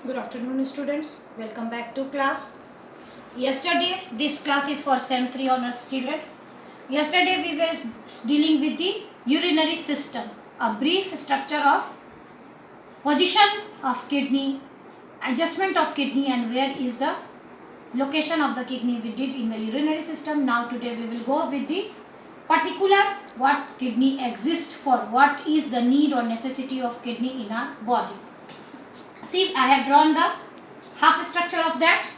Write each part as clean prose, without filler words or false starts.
Good afternoon, students. Welcome back to class. Yesterday, this class is for Sem 3 honors student. Yesterday, we were dealing with the urinary system, a brief structure of position of kidney, adjustment of kidney, and where is the location of the kidney we did in the urinary system. Now, today we will go with the particular what kidney exists for, what is the need or necessity of kidney in our body. See, I have drawn the half structure of that.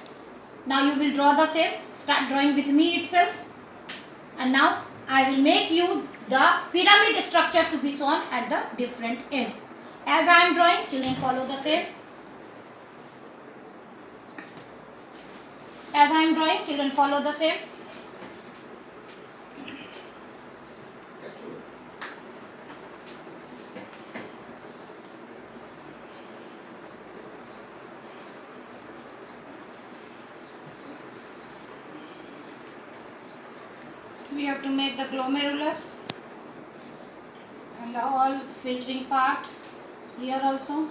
Now you will draw the same. Start drawing with me itself. And now I will make you the pyramid structure to be shown at the different edge. As I am drawing, children follow the same. As I am drawing, children follow the same. We have to make the glomerulus and the all filtering part here also.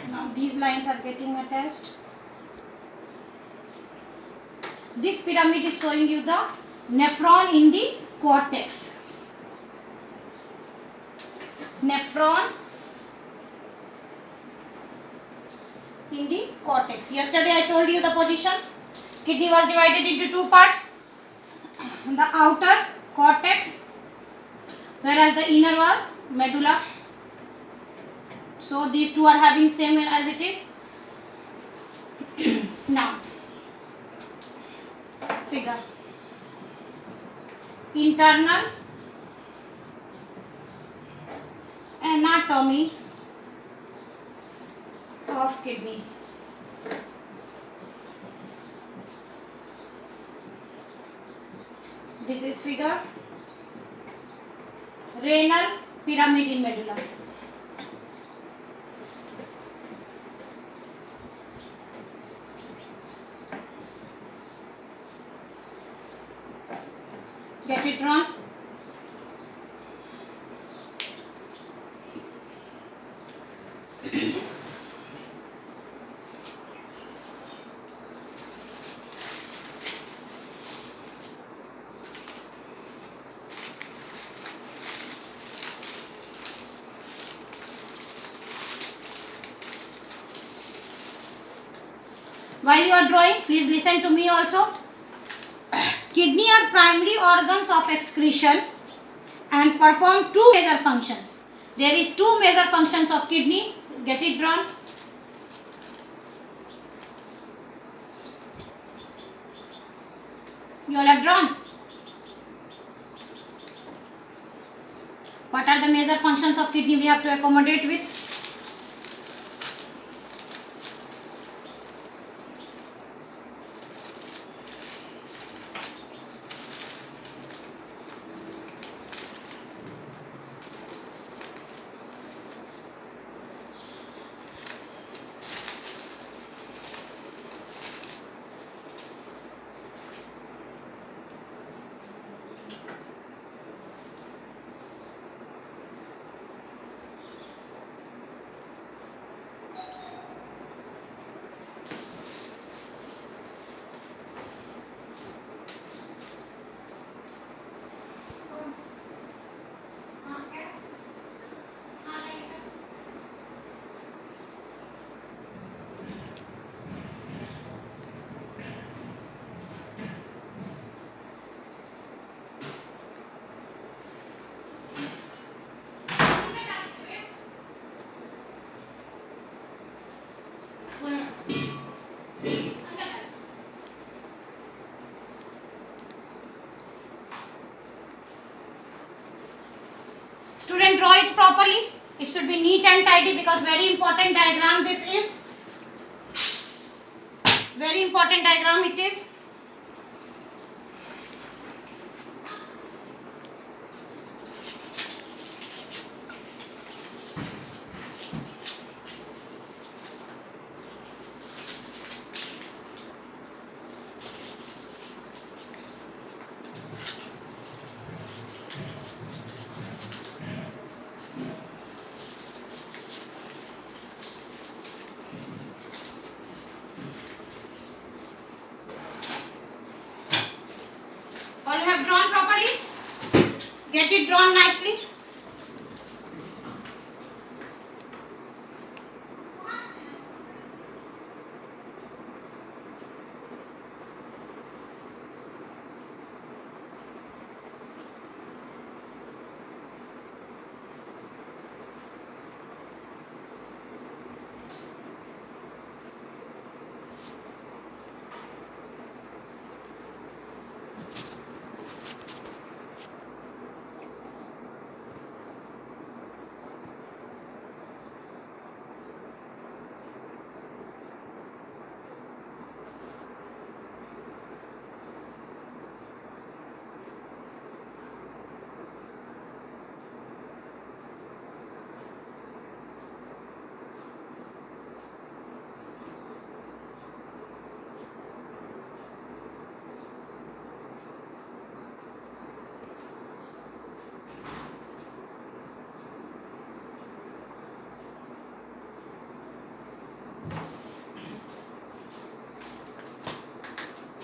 Now these lines are getting attached. This pyramid is showing you the nephron in the cortex. Nephron in the cortex. Yesterday I told you the position. Kidney was divided into two parts. The outer cortex, whereas the inner was medulla. So these two are having same as it is. Now, figure. Internal anatomy of kidney. This is figure. Renal pyramid in medulla. Get it drawn? While you are drawing, please listen to me also. Kidney are primary organs of excretion and perform two major functions. There is two major functions of kidney. Get it drawn? You all have drawn? What are the major functions of kidney we have to accommodate with? Student, draw it properly. It should be neat and tidy because very important diagram this is. Very important diagram it is. be drawn nicely.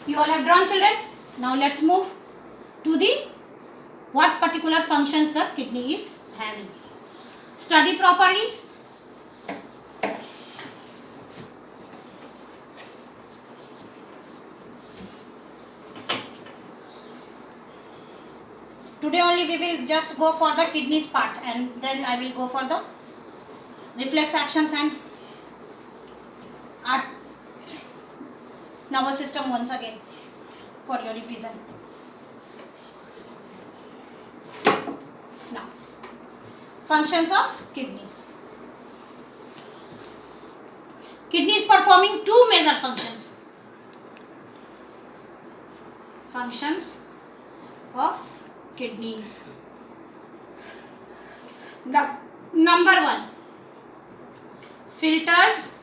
You all have drawn, children. Now let's move to the what particular functions the kidney is having. Study properly. Today only we will just go for the kidneys part, and then I will go for the reflex actions and nervous system once again for your revision. Now, functions of kidney. Kidney is performing two major functions. Functions of kidneys. Number one, filters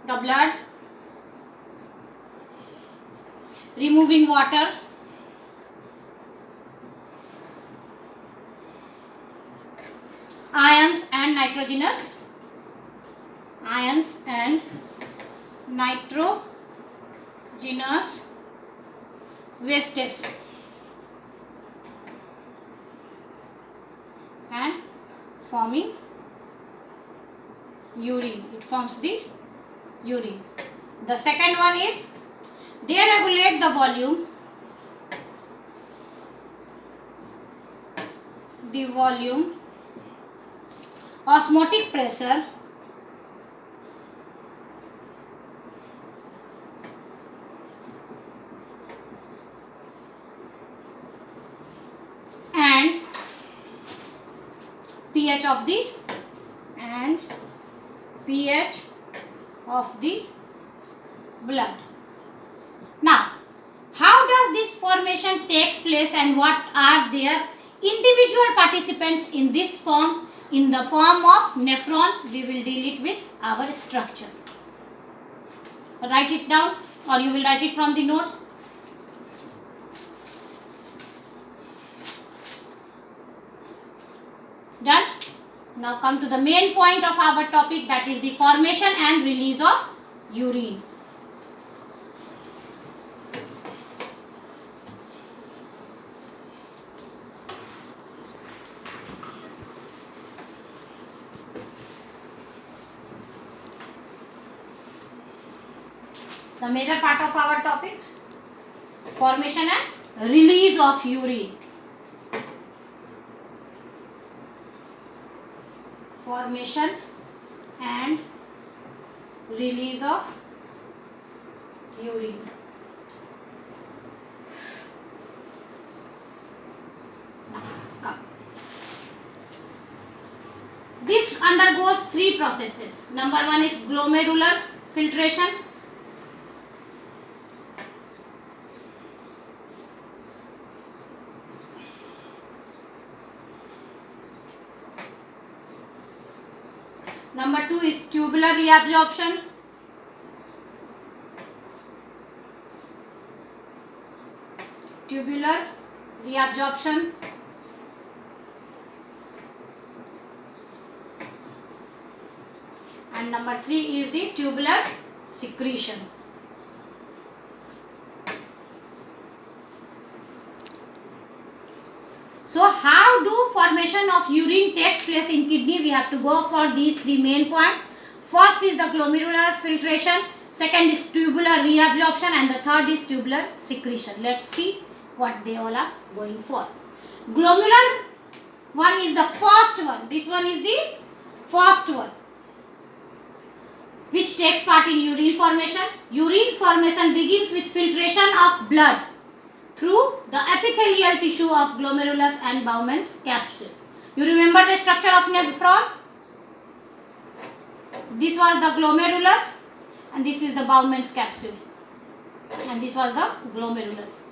the blood, removing water, ions and nitrogenous wastes, and forming urine. It forms the urine. The second one is they regulate the volume, osmotic pressure, and pH of the blood. Now, how does this formation takes place and what are their individual participants in this form? In the form of nephron, we will deal it with our structure. Write it down, or you will write it from the notes. Done? Now come to the main point of our topic, that is the formation and release of urine. The major part of our topic, formation and release of urine. Formation and release of urine. Come. This undergoes three processes. Number one is glomerular filtration. Number two is tubular reabsorption. And number three is the tubular secretion. So how do formation of urine takes place in kidney? We have to go for these three main points. First is the glomerular filtration, second is tubular reabsorption, and the third is tubular secretion. Let's see what they all are going for. Glomerular one is the first one. This one is the first one, which takes part in urine formation. Urine formation begins with filtration of blood through the epithelial tissue of glomerulus and Bowman's capsule. You remember the structure of nephron? This was the glomerulus and this is the Bowman's capsule, and this was the glomerulus.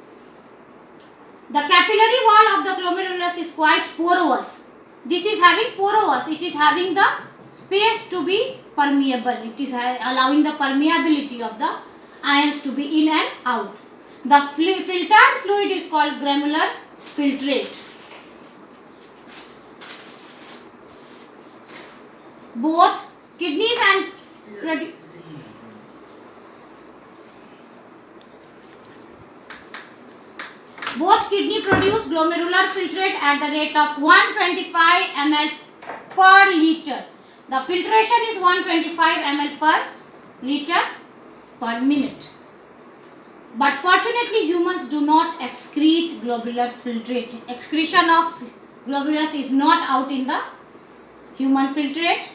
The capillary wall of the glomerulus is quite porous. This is having porous. It is having the space to be permeable. It is allowing the permeability of the ions to be in and out. The filtered fluid is called glomerular filtrate. Both kidneys and both kidney produce glomerular filtrate at the rate of 125 ml per liter. The filtration is 125 ml per liter per minute. But fortunately, humans do not excrete glomerular filtrate. Excretion of glomerulus is not out in the human filtrate.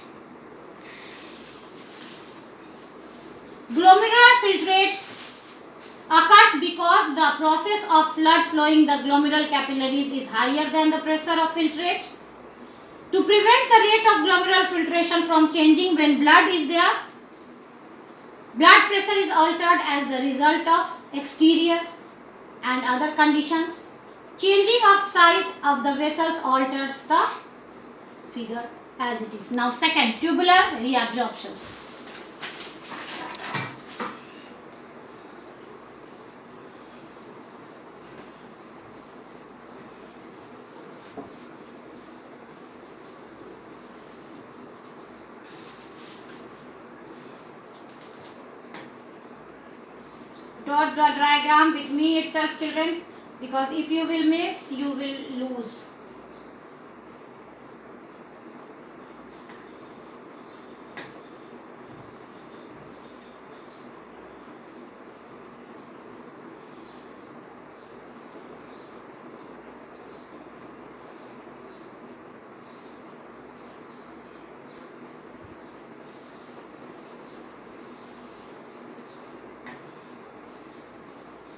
Glomerular filtrate occurs because the process of blood flowing the glomerular capillaries is higher than the pressure of filtrate. To prevent the rate of glomerular filtration from changing when blood is there, blood pressure is altered as the result of exterior and other conditions. Changing of size of the vessels alters the figure as it is. Now second, tubular reabsorptions. Dot the diagram with me itself, children, because if you will miss, you will lose.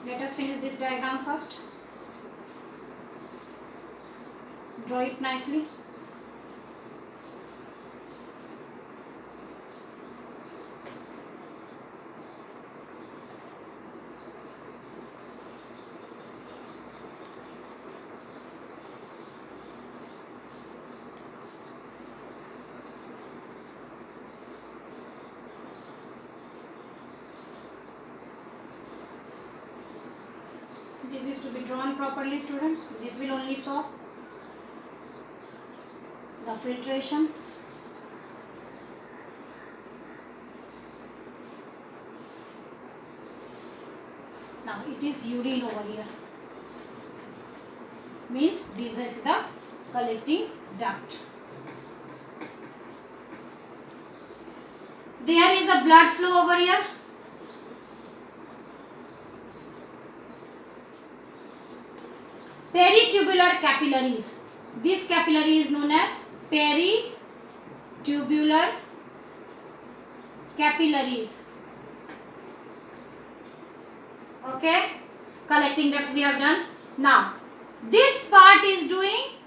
Let us finish this diagram first. Draw it nicely. This is to be drawn properly, students. This will only show the filtration. Now it is urine over here. Means this is the collecting duct. There is a blood flow over here. Peritubular capillaries. This capillary is known as peritubular capillaries. Okay, collecting that we have done. Now, this part is doing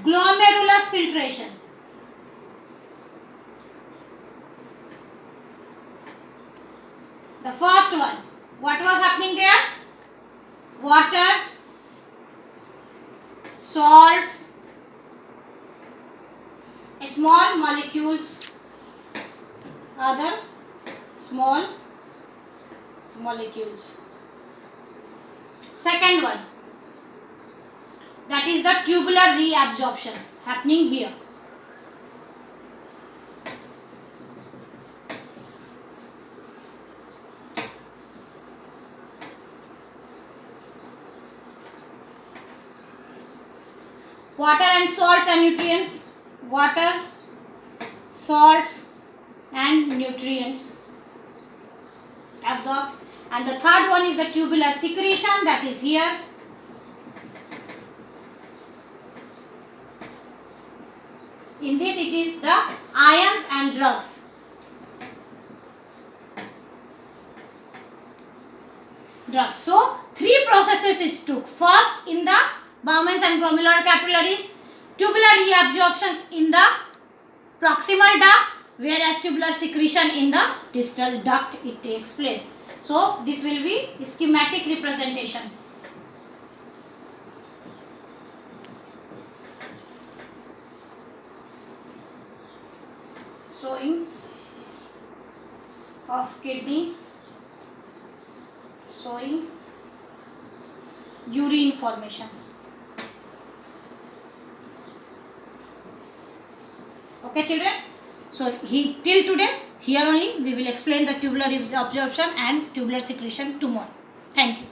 glomerulus filtration. The first one, what was happening there? Water, salts, small molecules, other small molecules. Second one, that is the tubular reabsorption happening here. water and salts and nutrients, water, salts and nutrients absorbed. And the third one is the tubular secretion, that is here. In this it is the ions and drugs. So three processes is took. First in the Bowman's and glomerular capillaries, tubular reabsorptions in the proximal duct, whereas tubular secretion in the distal duct it takes place. So this will be schematic representation. Showing of kidney, showing urine formation. Okay children, so till today here only we will explain the tubular absorption and tubular secretion tomorrow. Thank you.